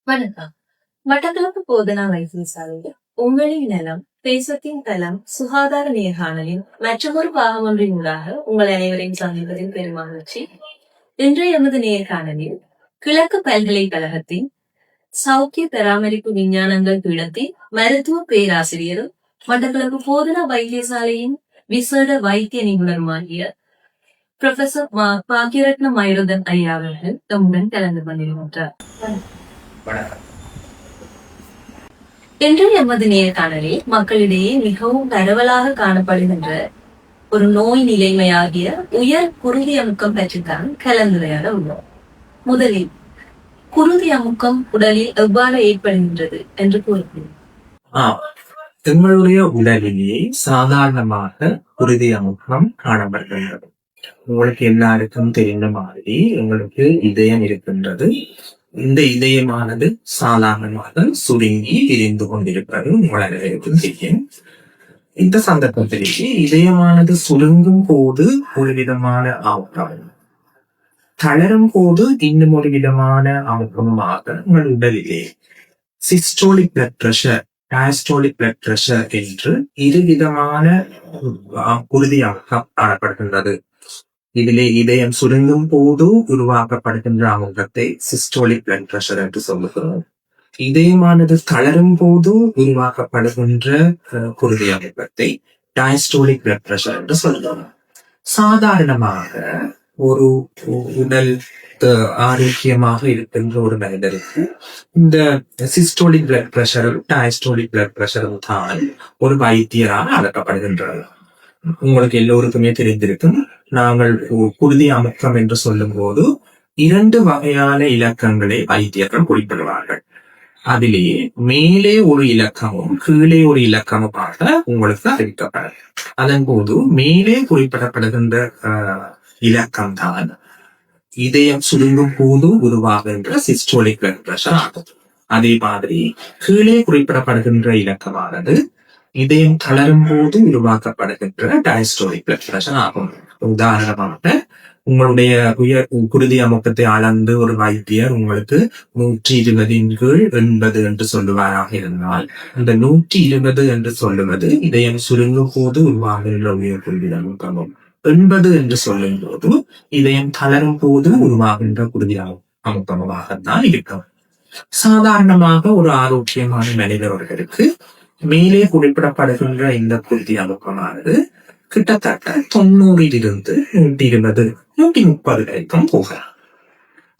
வணக்கம். மட்டக்களப்பு போதனா வைத்தியசாலையில் உங்களின் நலம் தேசத்தின் தலம் சுகாதார நேர்காணலின் மற்றொரு பாகம் ஒன்றினூடாக உங்கள் அனைவரையும் சந்திப்பதில் பெரும் மகிழ்ச்சி. இன்றைய எமது நேர்காணலில் கிழக்கு பல்கலைக்கழகத்தின் சௌக்கிய பராமரிப்பு விஞ்ஞானங்கள் பீடத்தின் மருத்துவ பேராசிரியரும் மட்டக்களப்பு போதனா வைத்தியசாலையின் விசேட வைத்திய நிபுணருமாகிய புரொஃபசர் பாக்கியரத்ன மயூரதன் ஐயா அவர்கள் தம்முடன் கலந்து கொண்டிருக்கின்றார். வணக்கம். இன்று எமது நேர்காணலில் மக்களிடையே மிகவும் பரவலாக காணப்படுகின்ற ஒரு நோய் நிலைமையாகிய உயர் குருதி அமுக்கம் பற்றித்தான் கலந்துரையாட உள்ளோம். முதலில் குருதி அமுக்கம் உடலில் எவ்வாறு ஏற்படுகின்றது என்று கூறுகிறேன். எங்களுடைய உடலிலே சாதாரணமாக குருதி அமுக்கம் காணப்படுகின்றது. உங்களுக்கு எல்லாருக்கும் தெரிந்த மாதிரி எங்களுக்கு இதயம் இருக்கின்றது. இந்த இதயமானது சாதாரணமாக சுருங்கி விரிந்து கொண்டிருப்பது உங்களுக்கு தெரியும். இந்த சந்தர்ப்பத்திலேயே இதயமானது சுருங்கும் போது ஒரு விதமான அமுக்கம், தளரும் போது இன்னும் ஒரு விதமான அமுக்கமாக உங்கள் உடலிலே systolic blood pressure, diastolic blood pressure என்று இரு விதமான குருதி அமுக்கம் காணப்படுகின்றது. இதிலே இதயம் சுருங்கும் போது உருவாக்கப்படுகின்ற அமுக்கத்தை சிஸ்டோலிக் பிளட் பிரஷர் என்று சொல்லுகிறோம். இதயமானது தளரும் போது உருவாக்கப்படுகின்ற குருதி அமுக்கத்தை டயஸ்டோலிக் பிளட் பிரஷர் என்று சொல்லுகிறோம். சாதாரணமாக ஒரு உடல் ஆரோக்கியமாக இருக்கின்ற ஒரு மனிதருக்கு இந்த சிஸ்டோலிக் பிளட் பிரஷரும் டயஸ்டோலிக் பிளட் பிரஷரும் தான் ஒரு வைத்தியராக அழைக்கப்படுகின்றது. உங்களுக்கு எல்லோருக்குமே தெரிந்திருக்கும், நாங்கள் குருதி அமுக்கம் என்று சொல்லும் போது 2 வகையான இலக்கங்களை வைத்தியர்கள் குறிப்பிடுவார்கள். அதிலேயே மேலே ஒரு இலக்கமும் கீழே ஒரு இலக்கமுமாக உங்களுக்கு அறிவிக்கப்படும். அதன் போது மேலே குறிப்பிடப்படுகின்ற இலக்கம் தான் இதயம் சுருங்கும் போது உருவாகின்ற சிஸ்டோலிக் பிளட் பிரஷர் ஆகும். அதே மாதிரி கீழே குறிப்பிடப்படுகின்ற இலக்கமானது இதயம் தளரும் போது உருவாக்கப்படுகின்ற டயஸ்டோலிக் பிளட் பிரஷர் ஆகும். உதாரணமாக உங்களுடைய உயர் குருதி அமுக்கத்தை அளந்து ஒரு வைத்தியர் உங்களுக்கு 120/80 என்று சொல்லுவாராக இருந்தால், இந்த 120 என்று சொல்லுவது இதயம் சுருங்கும் போது உருவாகின்ற உயர் குருதி அமுக்கமும், 80 என்று சொல்லும் போது இதயம் தளரும் போது உருவாகின்ற குருதி அமுக்கமாகத்தான் இருக்கும். சாதாரணமாக ஒரு ஆரோக்கியமான மனிதர்களுக்கு மேலே குறிப்பிடப்படுகின்ற இந்த குருதி அமுக்கமானது கிட்டத்தட்ட 90 120 130 வரைக்கும் போகலாம்.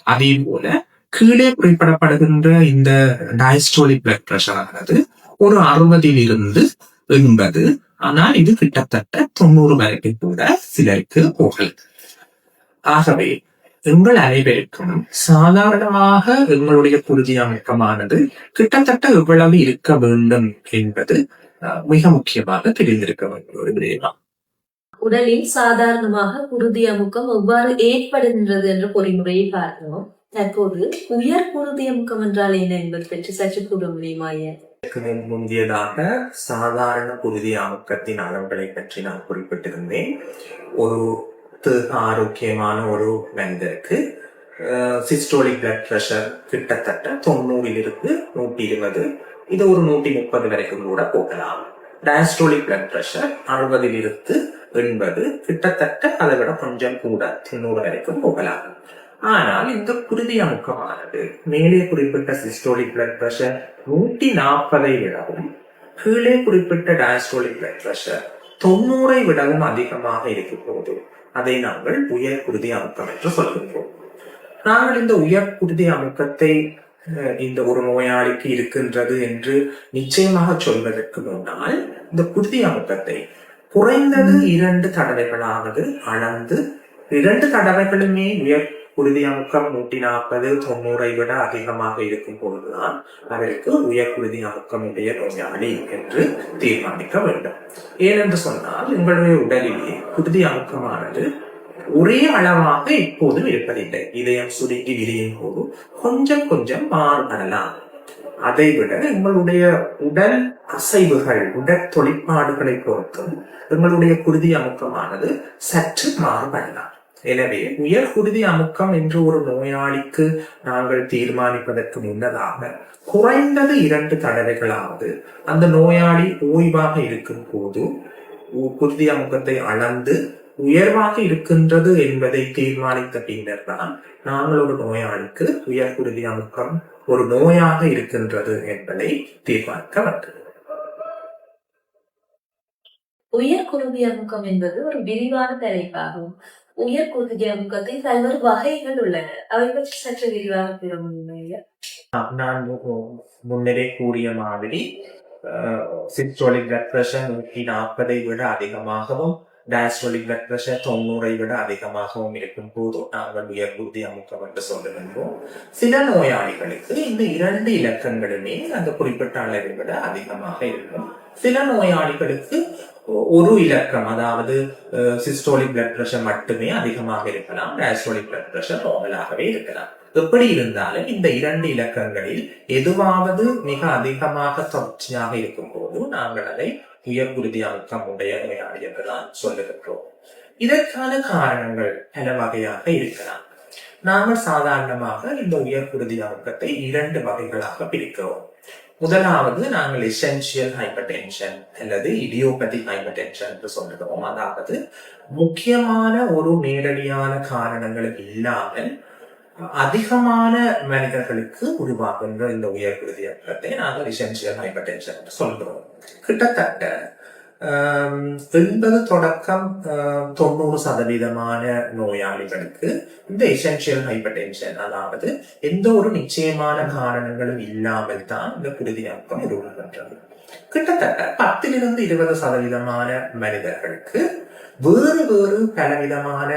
அதே போல கீழே குறிப்பிடப்படுகின்ற இந்த டயஸ்டோலிக் பிளட் பிரஷர் ஆனது ஒரு 60 80, ஆனால் இது கிட்டத்தட்ட 90 வரைக்கும் கூட சிலருக்கு போகலாம். ஆகவே எங்கள் அனைவருக்கும் சாதாரணமாக எங்களுடைய குருதி அமுக்கமானது கிட்டத்தட்ட எவ்வளவு இருக்க வேண்டும் என்பது மிக முக்கியமாக தெரிந்திருக்க வேண்டிய ஒரு விடயம். உடலில் சாதாரணமாக குருதி அமுக்கம் எவ்வாறு ஏற்படுகின்றது என்ற பொறிமுறையை பார்க்கிறோம். தற்போது உயர் குருதி அமுக்கம் என்றால் என்ன என்பது பற்றி சற்று கூற முடியுமாய? முந்தியதாக சாதாரண குருதி அமுக்கத்தின் அளவுகளை பற்றி நான் குறிப்பிட்டிருந்தேன். ஒரு ஆரோக்கியமான ஒரு மனிதருக்கு சிஸ்டோலிக் பிளட் பிரஷர் கிட்டத்தட்ட 90 120, இது ஒரு 130 வரைக்கும் கூட போகலாம். டயஸ்டோலிக் பிளட் பிரஷர் 60 80, கிட்டத்தட்ட அதை விட கொஞ்சம் கூட 90 வரைக்கும் போகலாம். ஆனால் இந்த குருதி அமுக்கமானது மேலே குறிப்பிட்ட சிஸ்டோலிக் பிளட் பிரஷர் 140 விடவும், கீழே குறிப்பிட்ட டயஸ்டோலிக் பிளட் பிரஷர் 90 விடவும் அதிகமாக இருக்கும் போது அதை நாங்கள் உயர் குருதி அமுக்கம் என்று சொல்கின்றோம். நாங்கள் இந்த உயர் குருதி அமுக்கத்தை இந்த ஒரு நோயாளிக்கு இருக்கின்றது என்று நிச்சயமாக சொல்வதற்கு முன்னால் இந்த குருதி அமுக்கத்தை குறைந்தது 2 தடவைகளாவது அளந்து, 2 தடவைகளுமே உயர் குருதி அமுக்கம் 140 90 விட அதிகமாக இருக்கும் பொழுதுதான் அவருக்கு உயர் குருதி அமுக்கம் உடைய நோயாளி என்று தீர்மானிக்க வேண்டும். ஏனென்று சொன்னால் எங்களுடைய உடலிலே குருதி அமுக்கமானது ஒரே அளவாக இப்போதும் இருப்பதில்லை. இதயம் சுருங்கி விரியும் போது கொஞ்சம் கொஞ்சம் மாறுபடலாம். அதை விட எங்களுடைய உடல் அசைவுகள், உடல் தொழிற்பாடுகளை பொறுத்தும் எங்களுடைய குருதி அமுக்கமானது சற்று மாறுபடலாம். எனவே உயர் குருதி அமுக்கம் என்று ஒரு நோயாளிக்கு நாங்கள் தீர்மானிப்பதற்கு முன்னதாக குறைந்தது 2 தடவைகளாவது அந்த நோயாளி ஓய்வாக இருக்கும் போது குருதி அமுக்கத்தை அளந்து உயர்வாக இருக்கின்றது என்பதை தீர்மானித்த பின்னர் தான் நாங்கள் ஒரு நோயாளிக்கு உயர் குருதி அமுக்கம் ஒரு நோயாக இருக்கின்றது என்பதை தீர்மானிக்க வேண்டும். உயர் குருதி அமுக்கம் என்பது ஒரு விரிவான தலைப்பாகும். உயர் குருதி அமுக்கத்தில் பல்வேறு வகைகள் உள்ளன. அவை பற்றி சற்று விரிவாக கூற முடியுமா? நான் முன்னரே கூறிய மாதிரி சிஸ்டோலிக் பிளட் பிரஷர் 140 விட அதிகமாகவும் டயஸ்டோலிக் பிளட் பிரஷர் 90 விட அதிகமாகவும் இருக்கும் போது நாங்கள் உயர் குருதி அமுக்கம் என்று சொல்லுகின்றோம். சில நோயாளிகளுக்கு இந்த 2 இலக்கங்களுமே அந்த குறிப்பிட்ட அளவை விட அதிகமாக இருக்கும். சில நோயாளிகளுக்கு ஒரு இலக்கம், அதாவது சிஸ்டோலிக் பிளட் பிரஷர் மட்டுமே அதிகமாக இருக்கலாம், டயஸ்டோலிக் பிளட் பிரஷர் நார்மலாகவே இருக்கலாம். எப்படி இருந்தாலும் இந்த 2 இலக்கங்களில் எதுவாவது மிக அதிகமாக தொடர்ச்சியாக இருக்கும் போது நாங்கள் அதை உயர் குருதி அமுக்கம் உடைய நோயாளி என்றுதான் சொல்லுகின்றோம். இதற்கான காரணங்கள் பல வகையாக இருக்கலாம். நாங்கள் சாதாரணமாக இந்த உயர் குருதி அமுக்கத்தை 2 வகைகளாக பிரிக்கிறோம். முதலாவது நாங்கள் எசென்சியல் ஹைப்பர்டென்ஷன் அல்லது இடியோபதிக் ஹைப்பர்டென்ஷன் என்று சொல்லுகிறோம். அதாவது முக்கியமான ஒரு நேரடியான காரணங்கள் இல்லாமல் அதிகமான மனிதர்களுக்கு உருவாகின்ற இந்த உயர் குருதி அமுக்கத்தை நாங்கள் எசென்சியல் ஹைப்பர்டென்ஷன் என்று சொல்கிறோம். கிட்டத்தட்ட 80 தொடக்கம் 90% நோயாளிகளுக்கு இந்த எசென்சியல் ஹைப்பர்டென்ஷன், அதாவது எந்த ஒரு நிச்சயமான காரணங்களும் இல்லாமல் தான் இந்த குருதி அமுக்கம் உருவாகின்றது. கிட்டத்தட்ட 10-20% மனிதர்களுக்கு வேறு வேறு பலவிதமான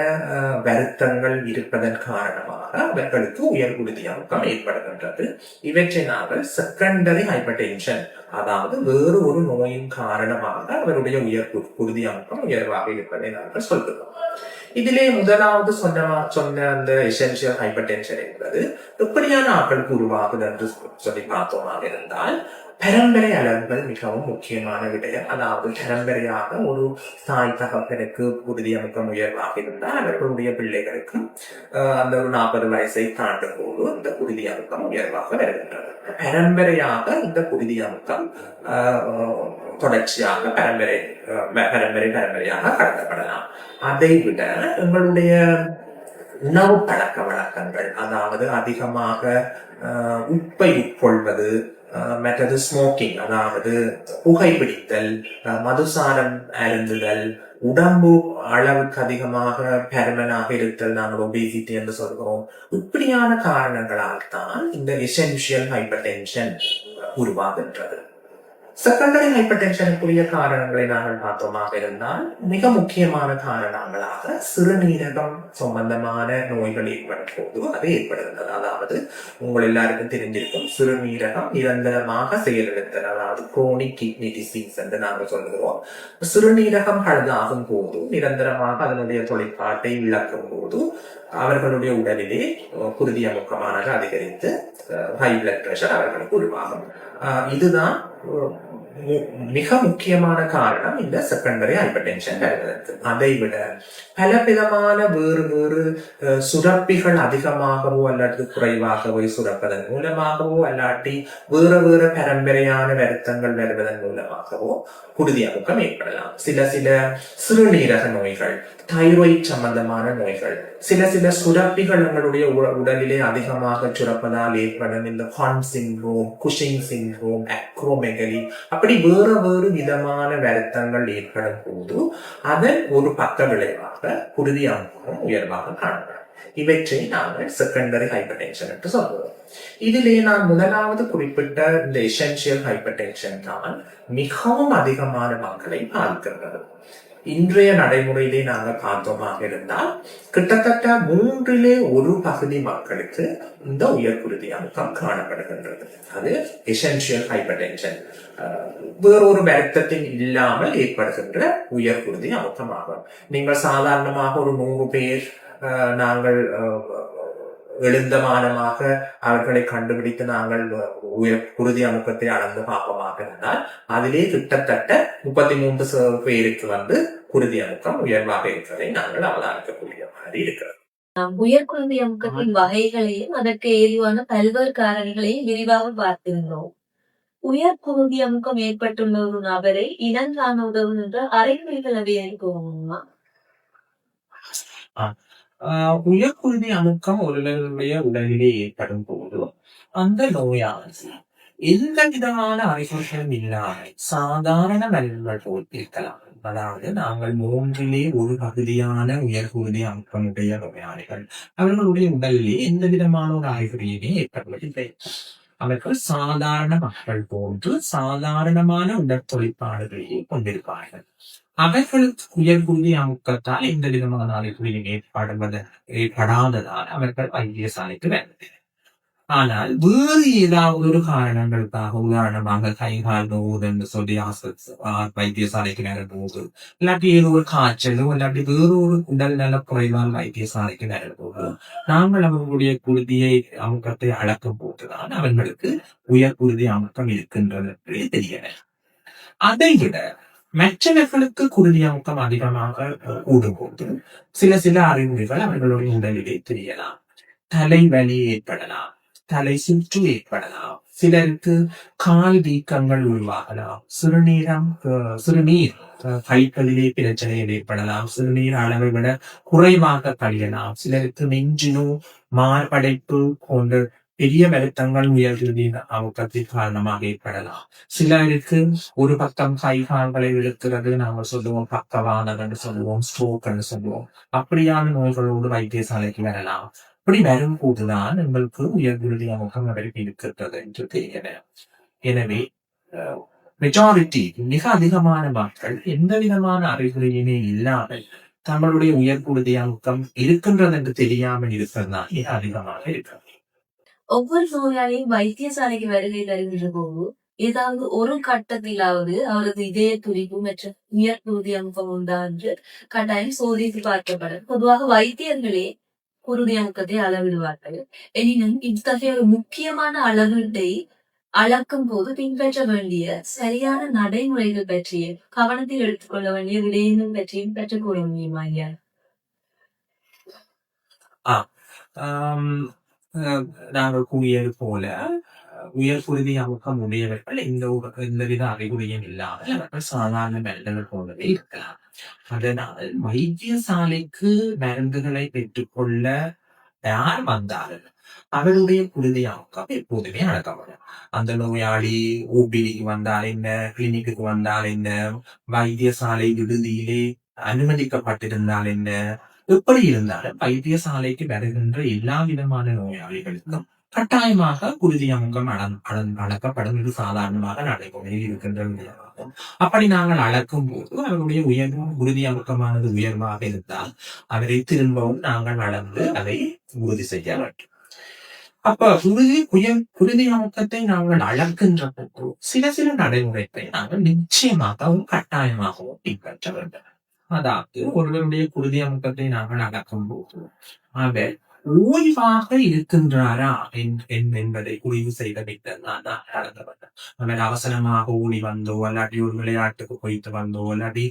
வருத்தங்கள் இருப்பதன் காரணமாக அவர்களுக்கு உயர் குருதி அமுக்கம் ஏற்படுகின்றது. இவற்றை நாங்கள் செகண்டரி ஹைப்பர்டென்ஷன், அதாவது வேறு ஒரு நோயின் காரணமாக அவருடைய உயர் குருதி அமுக்கம் உயர்வாக இருப்பதை நாங்கள் சொல்கிறோம். இதிலே முதலாவது சொன்ன அந்த எசென்சியல் ஹைப்பர்டென்ஷன் என்பது எப்படியான ஆட்களுக்கு உருவாகுது என்று சொல்லி பார்த்தோமாக இருந்தால், பரம்பரை அளவுகள் மிகவும் முக்கியமான விடயம். அதாவது பரம்பரையாக ஒரு தாய் தகப்பனுக்கு குருதி அமுக்கம் உயர்வாக இருந்தால் அவர்களுடைய பிள்ளைகளுக்கும் அந்த ஒரு 40 வயசை தாண்டும் போது அந்த குருதி அமுக்கம் உயர்வாக வருகின்றது. பரம்பரையாக இந்த குருதி அமுக்கம் தொடர்ச்சியாக பரம்பரையாக கடத்தப்படலாம். அதை விட எங்களுடைய உணவு பழக்க வழக்கங்கள், அதாவது அதிகமாக உப்பை உட்கொள்வது, மற்றது ஸ்மோக்கிங், அதாவது புகைப்பிடித்தல், மதுசாரம் அருந்துதல், உடம்பு அளவுக்கு அதிகமாக பருமனாக இருத்தல், நாங்கள் ஒபேசிட்டி என்று சொல்கிறோம். இப்படியான காரணங்களால் தான் இந்த எசென்சியல் ஹைப்பர்டென்ஷன் உருவாகின்றது. செகண்டரி ஹைப்பர்டென்ஷனுக்குரிய காரணங்களை நாங்கள் பார்த்தோமாக இருந்தால், மிக முக்கியமான காரணங்களாக சிறுநீரகம் சம்பந்தமான நோய்கள் ஏற்படும் போது அது ஏற்படுகின்றது. அதாவது உங்கள் எல்லாருக்கும் தெரிஞ்சிருக்கும், சிறுநீரகம் நிரந்தரமாக செயலிழத்தல், அதாவது குரோனிக் கிட்னி டிசீஸ் என்று நாங்கள் சொல்லுகிறோம். சிறுநீரகம் பழுதாகும் போது, நிரந்தரமாக அதனுடைய தொழிற்பாட்டை இழக்கும் போது அவர்களுடைய உடலிலே குருதி அமுக்கமானது அதிகரித்து ஹை பிளட் பிரஷர் அவர்களுக்கு உருவாகும். இதுதான் மிக முக்கியமான காரணம் இந்த செகண்டரி ஹைப்பர்டென்ஷன் வருவதற்கு. அதை விட பலவிதமான வேறு வேறு சுரப்பிகள் அதிகமாகவோ அல்லது குறைவாகவோ சுரப்பதன் மூலமாகவோ அல்லாட்டி வேறு வேறு பரம்பரையான வருத்தங்கள் வருவதன் மூலமாகவோ குருதி அமுக்கம் ஏற்படலாம். சில சிறுநீரக நோய்கள், தைராய்டு சம்பந்தமான நோய்கள், சில சுரப்பிகள் எங்களுடைய உடலிலே அதிகமாக சுரப்பதால் ஏற்படும் இந்த ஹான் சிண்ட்ரோம், குஷிங் சிண்ட்ரோம், அக்ரோமெகலி, அப்படி வேறு விதமான வருத்தங்கள் ஏற்படும் போது அதன் ஒரு பக்க விளைவாக குருதி அமுக்கம் உயர்வாக காணப்படும். இவற்றை நாங்கள் செகண்டரி ஹைப்பர்டென்ஷன் என்று சொல்கிறோம். இதிலே நான் முதலாவது குறிப்பிட்ட இந்த எசென்சியல் ஹைப்பர்டென்ஷன் தான் மிகவும் அதிகமான மக்களை பாதிக்கின்றது. இன்றைய நடைமுறையிலே நாங்கள் பார்த்தோமாக இருந்தால் கிட்டத்தட்ட 1/3 மக்களுக்கு இந்த உயர் குருதி அமுக்கம் காணப்படுகின்றது. அது எசென்சியல் ஹைப்பர்டென்ஷன், வேறொரு வருத்தத்தின் இல்லாமல் ஏற்படுகின்ற உயர் குருதி அமுக்கம் ஆகும். நீங்கள் சாதாரணமாக ஒரு 100 பேர் நாங்கள் எழுந்தமானமாக அவர்களை கண்டுபிடித்து நாங்கள் உயர் குருதி அமுக்கத்தை அளந்து பார்ப்போமாக இருந்தால் அதிலே கிட்டத்தட்ட 33 பேருக்கு குருதி அமுக்கம் உயர்வாக இருக்கிறதை நாங்கள் அவதானிக்கக்கூடிய மாதிரி இருக்கிறது. உயர் குருதி அமுக்கத்தின் வகைகளையும் அதற்கு ஏதுவான பல்வேறு காரணிகளையும் விரிவாக பார்த்திருந்தோம். உயர் குருதி அமுக்கம் ஏற்பட்டுள்ள ஒரு நபரை இனங்காண உதவுகின்ற அறிகுறிகள் அதை இருக்குமா? உயர்குருதி அமுக்கம் ஒருவருடைய உடலிலே ஏற்படும் போது அந்த நோயாளி எந்த விதமான அறிகுறிகளும் இல்லாமல் சாதாரண மனிதர்கள் போல் இருக்கலாம். அதாவது நாங்கள் மூன்றிலே ஒரு பகுதியான உயர்குருதி அமுக்கமுடைய நோயாளிகள், அவர்களுடைய உடலிலே எந்த விதமான ஒரு அறிகுறியுமே ஏற்படுவதில்லை. அவர்கள் சாதாரண மக்கள் போன்று சாதாரணமான உடற்தொழிற்பாடுகளையே கொண்டிருப்பார்கள். அவர்களுக்கு உயர்குருதி அமுக்கத்தால் எந்த விதமான அறிகுறியும் ஏற்படாததால் அவர்கள் வைத்தியசாலைக்கு வருவதில்லை. ஆனால் வேறு ஏதாவது ஒரு காரணங்களுக்காக, உதாரணமாக கைகால் நோவு என்று சொல்லி வைத்தியசாலைக்கு வரும்போது, இல்லாட்டி ஏதோ ஒரு காய்ச்சலோ இல்லாட்டி வேறொரு உடல் நல குறைவால் வைத்தியசாலைக்கு வரும்போது நாங்கள் அவர்களுடைய குருதியை அமுக்கத்தை அளக்கும் போதுதான் அவர்களுக்கு உயர் குருதி அமுக்கம் இருக்கின்றது தெரியல. அதை விட மற்றவர்களுக்கு குருதி அமுக்கம் அதிகமாக கூடும்போது சில அறிகுறிகள் அவர்களுடைய உடலிலே தெரியலாம். தலைவலி ஏற்படலாம், தலை சுற்று ஏற்படலாம், சிலருக்கு கால் வீக்கங்கள் உருவாகலாம், சிறுநீர் கழிப்பதிலே பிரச்சனைகள் ஏற்படலாம், சிறுநீர் அளவை விட குறைவாக கழியலாம், சிலருக்கு நெஞ்சினோ மார்படைப்பு போன்ற பெரிய வருத்தங்கள் உயர்குருதி அமுக்கத்தின் காரணமாக ஏற்படலாம். சிலருக்கு ஒரு பக்கம் கை கால்களை இழுக்கிறது, நாங்கள் சொல்லுவோம் பக்கவாதம் என்று சொல்லுவோம், ஸ்ட்ரோக் என்று சொல்லுவோம். அப்படியான நோய்களோடு வைத்தியசாலைக்கு வரலாம். அப்படி வரும் போதுதான் எங்களுக்கு உயர்குருதி அமுக்கம் அவருக்கு இருக்கிறது என்று தெரியல. எனவே மெஜாரிட்டி மிக அதிகமான மக்கள் எந்த விதமான அறிகுறியுமே இல்லாமல் தங்களுடைய உயர்குருதி அமுக்கம் இருக்கின்றது என்று தெரியாமல் இருப்பதுதான் மிக அதிகமாக இருக்கிறது. ஒவ்வொரு நோயாளியும் வைத்தியசாலைக்கு வருகை தருகின்ற போது ஏதாவது ஒரு கட்டத்திலாவது அவரது இதய துடிப்பு மற்றும் உயர் குருதி அமுக்கம் உண்டா என்று கட்டாயம் சோதித்து பார்க்கப்படும். பொதுவாக வைத்தியர்களே குருதி அமுக்கத்தை அளவிடுவார்கள். எனினும் இத்தகைய ஒரு முக்கியமான அளவீட்டை அளக்கும் போது பின்பற்ற வேண்டிய சரியான நடைமுறைகள் பற்றிய கவனத்தில் எடுத்துக்கொள்ள வேண்டிய விடயங்கள் பற்றியும் பெற்றுக்கூற முடியுமா ஐயா? நாங்கள் கூறியது போல உயர் குருதி அமுக்கம் உடையவர்கள் எந்தவித அறிகுறியும் இல்லாமல் அவர்கள் சாதாரண மனிதர்கள் போலவே இருக்கலாம். அதனால் வைத்தியசாலைக்கு மருந்துகளை பெற்றுக்கொள்ள யார் வந்தாலும் அவருடைய குருதி அமுக்கம் எப்போதுமே அடக்கப்படும். அந்த நோயாளி ஓபிக்கு வந்தால் என்ன, கிளினிக்கு வந்தால் என்ன, வைத்தியசாலை விடுதியிலே அனுமதிக்கப்பட்டிருந்தால் என்ன, எப்படி இருந்தாலும் வைத்தியசாலைக்கு வருகின்ற எல்லா விதமான நோயாளிகளுக்கும் கட்டாயமாக குருதி அமுக்கம் அளக்கப்படும். இது சாதாரணமாக நடைமுறையில் இருக்கின்ற விடயமாகும். அப்படி நாங்கள் அளக்கும் போது அவருடைய குருதி அமுக்கமானது உயர்வாக இருந்தால் அவரை திரும்பவும் நாங்கள் அளந்து அதை உறுதி செய்ய வேண்டும். அப்ப குருதி அமுக்கத்தை நாங்கள் அளக்கின்ற போது சில நடைமுறைகளை நாங்கள் நிச்சயமாகவும் கட்டாயமாகவும் பின்பற்ற வேண்டும். அதாவது ஒருவருடைய குருதி அமுக்கத்தை நாங்கள் அளக்கும் போது அவர் ஓய்வாக இருக்கின்றாரா என்பதை முடிவு செய்த பின்னர் அவர் அவசரமாக ஓடி வந்தோ அல்லாட்டி ஒரு விளையாட்டுக்கு போயிட்டு வந்தோ அல்லாட்டி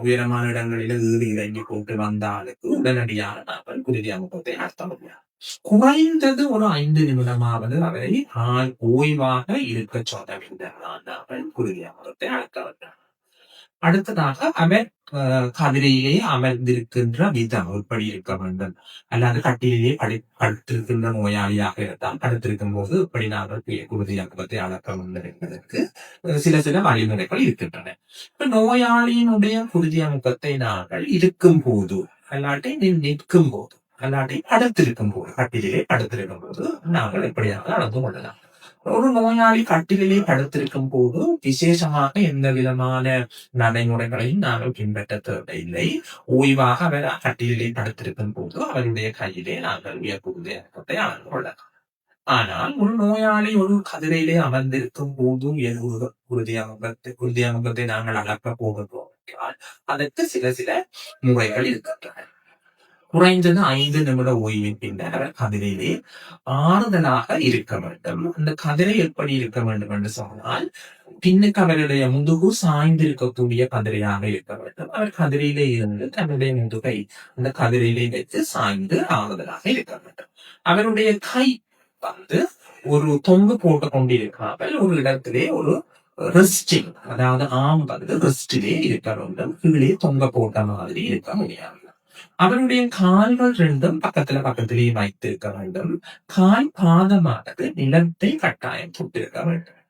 உயரமான இடங்களில் ஏறி இறங்கி போட்டு வந்தாலுக்கு உடனடியாக நாங்கள் குருதி அமுக்கத்தை நடத்த முடியாது. குறைந்தது ஒரு 5 நிமிடமாவது அவரை ஓய்வாக இருக்க சொல்ல பின்னர் நாங்கள் குருதி அமுக்கத்தை அளக்க வேண்டும். அடுத்ததாக அவர் கதிரையிலே அமர்ந்திருக்கின்ற விதம் எப்படி இருக்க வேண்டும், அல்லாது கட்டிலே படுத்திருக்கின்ற நோயாளியாக இருந்தால் படுத்திருக்கும் போது எப்படி நாங்கள் குருதி அமுக்கத்தை அளக்க வேண்டும் என்பதற்கு சில வழிமுறைகள் இருக்கின்றன. இப்ப நோயாளியினுடைய குருதி அமுக்கத்தை நாங்கள் இருக்கும் போது அல்லாட்டி நிற்கும் போது அல்லாட்டி படுத்திருக்கும் போது, கட்டிலே படுத்திருக்கும் போது நாங்கள் எப்படியாக அளந்து கொள்ளலாம். ஒரு நோயாளி கட்டிலே படுத்திருக்கும் போது விசேஷமாக எந்த விதமான நடைமுறைகளையும் நாங்கள் பின்பற்ற தேவையில்லை. ஓய்வாக அவர் கட்டிலே படுத்திருக்கும் போது அவருடைய கையிலே நாங்கள் உயர்குருதி அமுக்கத்தை அளந்து கொள்ளலாம். ஆனால் ஒரு நோயாளி ஒரு கதிரையிலே அமர்ந்திருக்கும் போது குருதி அமுக்கத்தை நாங்கள் அளக்க போகிறோம். அதற்கு சில முறைகள் இருக்கின்றன. குறைந்தது 5 நிமிட ஓய்வின் பின்னர் அவர் கதிரையிலே ஆறுதலாக இருக்க வேண்டும். அந்த கதிரை எப்படி இருக்க வேண்டும் என்று சொன்னால், பின்னுக்கு அவருடைய முதுகு சாய்ந்திருக்கக்கூடிய கதிரையாக இருக்க வேண்டும். அவர் கதிரையிலே இருந்து தன்னுடைய முதுகை அந்த கதிரையிலே வைத்து சாய்ந்து ஆறுதலாக இருக்க வேண்டும். அவருடைய கை வந்து ஒரு தொங்கு போட்டு கொண்டிருக்காமல் ஒரு இடத்திலே ஒரு ரெஸ்டிங், அதாவது ஆம் வந்து ரெஸ்டிலே இருக்க வேண்டும். கீழே தொங்க போட்ட மாதிரி இருக்க முடியாது. அவருடைய கால்கள் ரெண்டும் பக்கத்திலே வைத்திருக்க வேண்டும். கால் பாதமானது நிலத்தை கட்டாயம் தொட்டிருக்க வேண்டும்.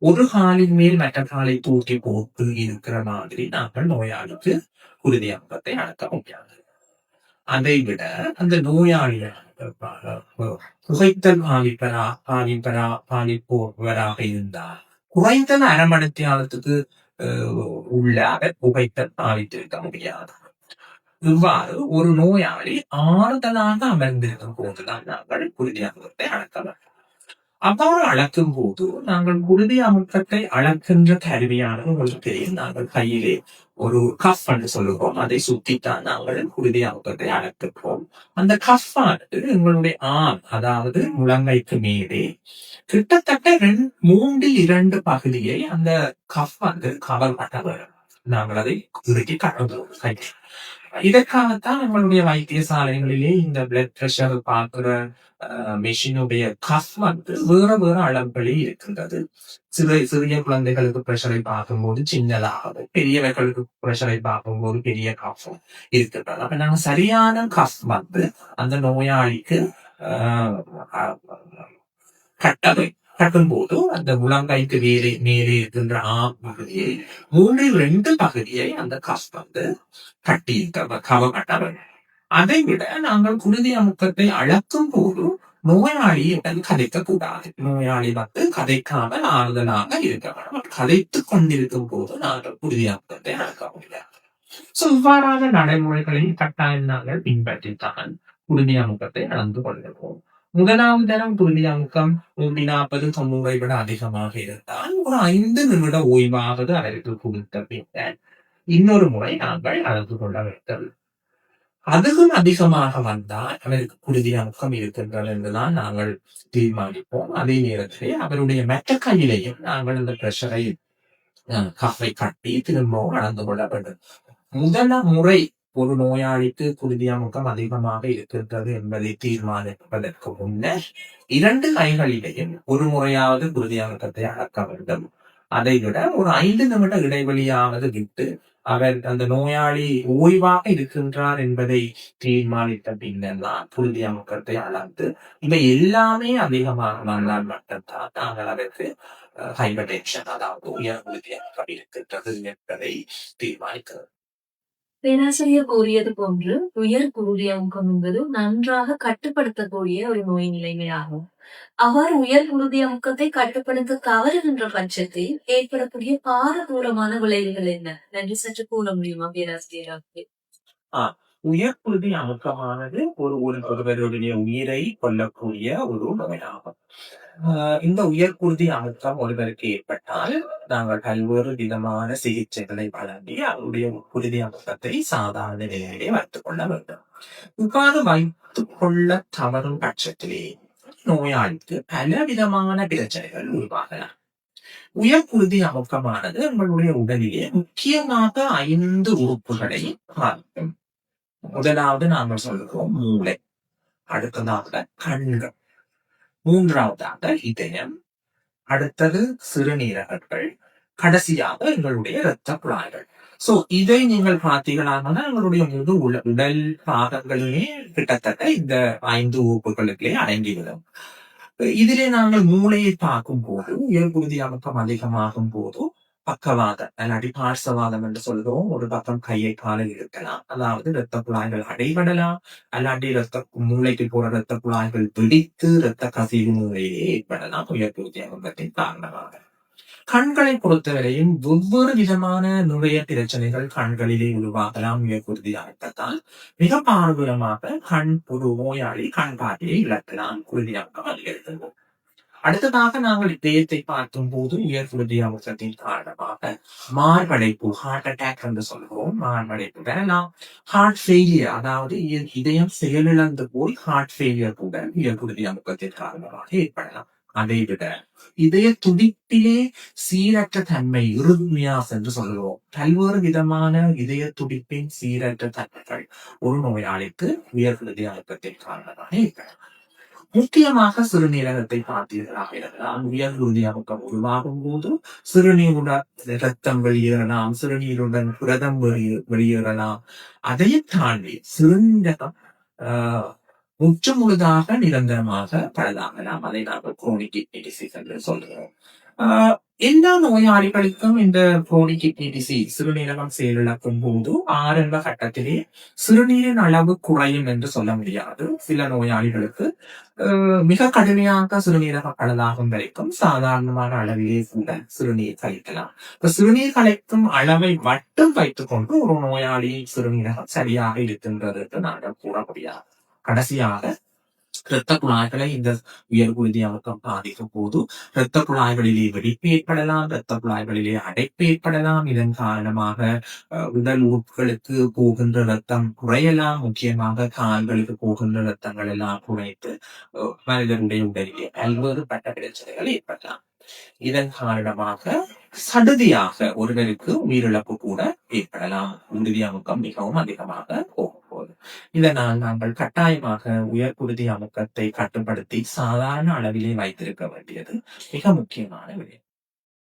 ஒரு காலின் மேல் மற்ற காலை தூக்கி போட்டு இருக்கிற மாதிரி நாங்கள் நோயாளிக்கு குருதி அமுக்கத்தை அடக்க முடியாது. அதை விட அந்த நோயாளிகள் புகைத்தல் பாதிப்பவராக இருந்தால் குறைந்தது அரை மணித்தியாலத்துக்கு உள்ள அவர் புகைத்தல் பாதித்திருக்க முடியாது. இவ்வாறு ஒரு நோயாளி ஆறுதலாக அமர்ந்திருக்கும் போதுதான் நாங்கள் குருதி அமுக்கத்தை அடக்க வேண்டும். அவ்வாறு அளக்கும் போது நாங்கள் குருதி அமுக்கத்தை அளக்கின்ற கருவியானது உங்களுக்கு தெரியும். நாங்கள் கையிலே ஒரு கஃப் என்று சொல்லுவோம். அதை சுத்தித்தான் நாங்கள் குருதி அமுக்கத்தை அளக்குவோம். அந்த கஃப் ஆனது எங்களுடைய ஆம், அதாவது முழங்கைக்கு மேலே கிட்டத்தட்ட 3/2 பகுதியை அந்த கஃப் வந்து கவர் பண்ண வரும். நாங்கள் அதை இறுக்கி கடந்தோம் கை. இதற்காகத்தான் நம்மளுடைய வைத்தியசாலைகளிலே இந்த பிளட் பிரஷர் பார்க்கிற மெஷினுடைய கஃப் வந்து வேற அளவுகளே இருக்கின்றது. சிறிய குழந்தைகளுக்கு பிரஷரை பார்க்கும்போது சின்னதாகவும், பெரியவர்களுக்கு பிரஷரை பார்க்கும்போது பெரிய கஃபும் இருக்கின்றது. அப்ப நாங்க சரியான கஃப் வந்து அந்த நோயாளிக்கு கட்டும்போது அந்த முழங்கைக்கு மேலே இருக்கின்ற பகுதியை 3/2 பகுதியை அந்த கஃப் வந்து கட்டி கட்ட வேண்டும். அதை விட நாங்கள் குருதி அமுக்கத்தை அளக்கும் போது நோயாளியுடன் கதைக்க கூடாது. நோயாளி வந்து கதைக்காமல் ஆறுதலாக இருக்க வேண்டும். கதைத்துக் கொண்டிருக்கும் போது நாங்கள் குருதி அமுக்கத்தை அளக்க முடியாது. இவ்வாறான நடைமுறைகளை கட்டாயம் நாங்கள் பின்பற்றித்தான் குருதி அமுக்கத்தை அளந்து கொண்டிருப்போம். முதலாவது தரம் குருதி அமுக்கம் 140-90 விட அதிகமாக இருந்தால் ஒரு 5 நிமிட ஓய்வாவது அதற்கு கொடுத்த பின்னர் இன்னொரு முறை நாங்கள் அளந்து கொள்ள வேண்டும். அதுவும் அதிகமாக வந்தால் அவருக்கு குருதி அமுக்கம் இருக்கின்றது என்றுதான் நாங்கள் தீர்மானிப்போம். அதே நேரத்திலே அவருடைய மற்ற கையிலையும் நாங்கள் அந்த பிரஷரை கஃபை கட்டி திரும்பவும் அளந்து கொள்ள வேண்டும். முதல் முறை ஒரு நோயாளிக்கு குருதி அமுக்கம் அதிகமாக இருக்கின்றது என்பதை தீர்மானிப்பதற்கு முன்னர் 2 கைகளிலேயும் ஒரு முறையாவது குருதி அமுக்கத்தை அளக்க வேண்டும். அதை விட ஒரு 5 நிமிட இடைவெளியாவது விட்டு அவர் அந்த நோயாளி ஓய்வாக இருக்கின்றார் என்பதை தீர்மானித்த பின்னர் தான் குருதி அமுக்கத்தை அளந்து, இவை எல்லாமே அதிகமாக வந்தால் மட்டும்தான் நாங்கள் அதற்கு ஹைபர்டென்ஷன், அதாவது உயர் குருதி அமுக்கம் இருக்கின்றது என்பதை தீர்மானிக்கிறது. பேராசிரியர் கூறியது போன்று உயர் குருதி அமுக்கம் என்பது நன்றாக கட்டுப்படுத்தக்கூடிய ஒரு நோய் நிலைமையாகும். அவ்வாறு உயர் குருதி அமுக்கத்தை கட்டுப்படுத்த தவறுகின்ற பட்சத்தில் ஏற்படக்கூடிய பாரதூரமான விளைவுகள் என்ன என்று சற்று கூற முடியுமா பேராசிரியர்? உயர் குருதி அமுக்கமானது ஒருவருடைய உயிரை கொல்லக்கூடிய ஒரு நோயாகும். இந்த உயர் குருதி அமுக்கம் ஒருவருக்கு ஏற்பட்டால் நாங்கள் பல்வேறு விதமான சிகிச்சைகளை வழங்கி அவருடைய குருதி அமுக்கத்தை சாதாரண நிலையிலே வைத்துக் கொள்ள வேண்டும். இவ்வாறு வைத்துக் கொள்ள தவறும் பட்சத்திலே நோயாளிக்கு பல விதமான பிரச்சனைகள் உருவாகலாம். உயர் குருதி அமுக்கமானது நம்மளுடைய உடலிலே முக்கியமாக 5 உறுப்புகளை பாதிக்கும். முதலாவது நாங்கள் சொல்லுவோம் மூளை, அடுத்ததாக கண்கள், மூன்றாவதாக இதயம், அடுத்தது சிறுநீரகங்கள், கடைசியாக எங்களுடைய இரத்த குழாய்கள். இதை நீங்கள் பார்த்தீங்களானால் எங்களுடைய முழு உடல் பாகங்களிலே கிட்டத்தட்ட இந்த 5 உறுப்புகளுக்கே அடங்கிவிடும். இதிலே நாங்கள் மூளையை பார்க்கும் போது உயர் குருதி அமுக்கம் அதிகமாகும் போது பக்கவாதம் அல்லாட்டி பார்சவாதம் என்று சொல்லுவோம். ஒரு பக்கம் கையை காலில் இருக்கலாம், அதாவது இரத்த குழாய்கள் அடைபடலாம், அல்லாட்டி மூளைக்கு போற இரத்த குழாய்கள் வெடித்து இரத்த கசிவு மூளையிலே ஏற்படலாம் உயர் குருதி அமுக்கத்தின் காரணமாக. கண்களை பொறுத்தவரையும் ஒவ்வொரு விதமான நுழைய பிரச்சனைகள் கண்களிலே உருவாகலாம். உயர் குருதி அமுக்கத்தால் மிக பாரதூரமாக ஒரு நோயாளி கண் பார்வையை இழக்கலாம் குருதி அமுக்கம் அதிகரித்தது. அடுத்ததாக நாங்கள் இதயத்தை பார்க்கும் போது உயர் குருதி அமுக்கத்தின் காரணமாக மார்படைப்பு ஹார்ட் அட்டாக் என்று சொல்கிறோம். மார்படைப்பு வரலாம். ஹார்ட் ஃபெயிலியர், அதாவது இதயம் செயலிழந்து போய் ஹார்ட் ஃபெயிலியர் கூட உயர் குருதி அமுக்கத்தின் காரணமாக ஏற்படலாம். அதை விட இதய துடிப்பிலே சீரற்ற தன்மை இருமியாஸ் என்று சொல்லுவோம். பல்வேறு விதமான இதய துடிப்பின் சீரற்ற தன்மைகள் ஒரு நோயாளிக்கு உயர் குருதி அழுத்தத்தின் காரணமாக ஏற்படலாம். முக்கியமாக சிறுநீரகத்தை பார்த்தீர்களாக இருந்தால் உயர் குருதி அமுக்கம் உருவாகும் போது சிறுநீருடன் இரத்தம் வெளியேறலாம், சிறுநீருடன் புரதம் வெளியேறலாம். அதையும் தாண்டி சிறுநீரகம் முற்று முழுதாக நிரந்தரமாக பரதாகலாம். அதை நாங்கள் குரோனிக் கிட்னி டிசீஸ் என்று சொல்கிறோம். எல்லா நோயாளிகளுக்கும் இந்த குரோனிக் கிட்னி டிசீஸ் சிறுநீரகம் செயலிழக்கும் போது ஆரம்ப கட்டத்திலே சிறுநீரின் அளவு குறையும் என்று சொல்ல முடியாது. சில நோயாளிகளுக்கு மிக கடுமையாக சிறுநீரக பழுதாகும் வரைக்கும் சாதாரணமான அளவிலே கூட சிறுநீர் கழிக்கலாம். இப்ப சிறுநீர் கழிக்கும் அளவை மட்டும் வைத்துக் கொண்டு ஒரு நோயாளியின் சிறுநீரகம் சரியாக இருக்கின்றது என்று நாங்கள் கூற முடியாது. கடைசியாக இரத்த குழாய்களை இந்த உயர் குருதி அமுக்கம் பாதிக்கும் போது இரத்த குழாய்களிலே வெடிப்பு ஏற்படலாம், இரத்த குழாய்களிலே அடைப்பு ஏற்படலாம். இதன் காரணமாக உடல் உறுப்புகளுக்கு போகின்ற இரத்தம் குறையலாம். முக்கியமாக கால்களுக்கு போகின்ற இரத்தங்கள் எல்லாம் குறைத்து மனிதனுடைய உடலிலே பல்வேறுபட்ட பிரச்சனைகள் ஏற்படலாம். இதன் காரணமாக சடுதியாக ஒருவருக்கு உயிரிழப்பு கூட ஏற்படலாம். குருதி அமுக்கம் மிகவும் அதிகமாக போகும்போது. இதனால் நாங்கள் கட்டாயமாக உயர் குருதி அமுக்கத்தை கட்டுப்படுத்தி சாதாரண அளவிலே வைத்திருக்க வேண்டியது மிக முக்கியமான விடயம்.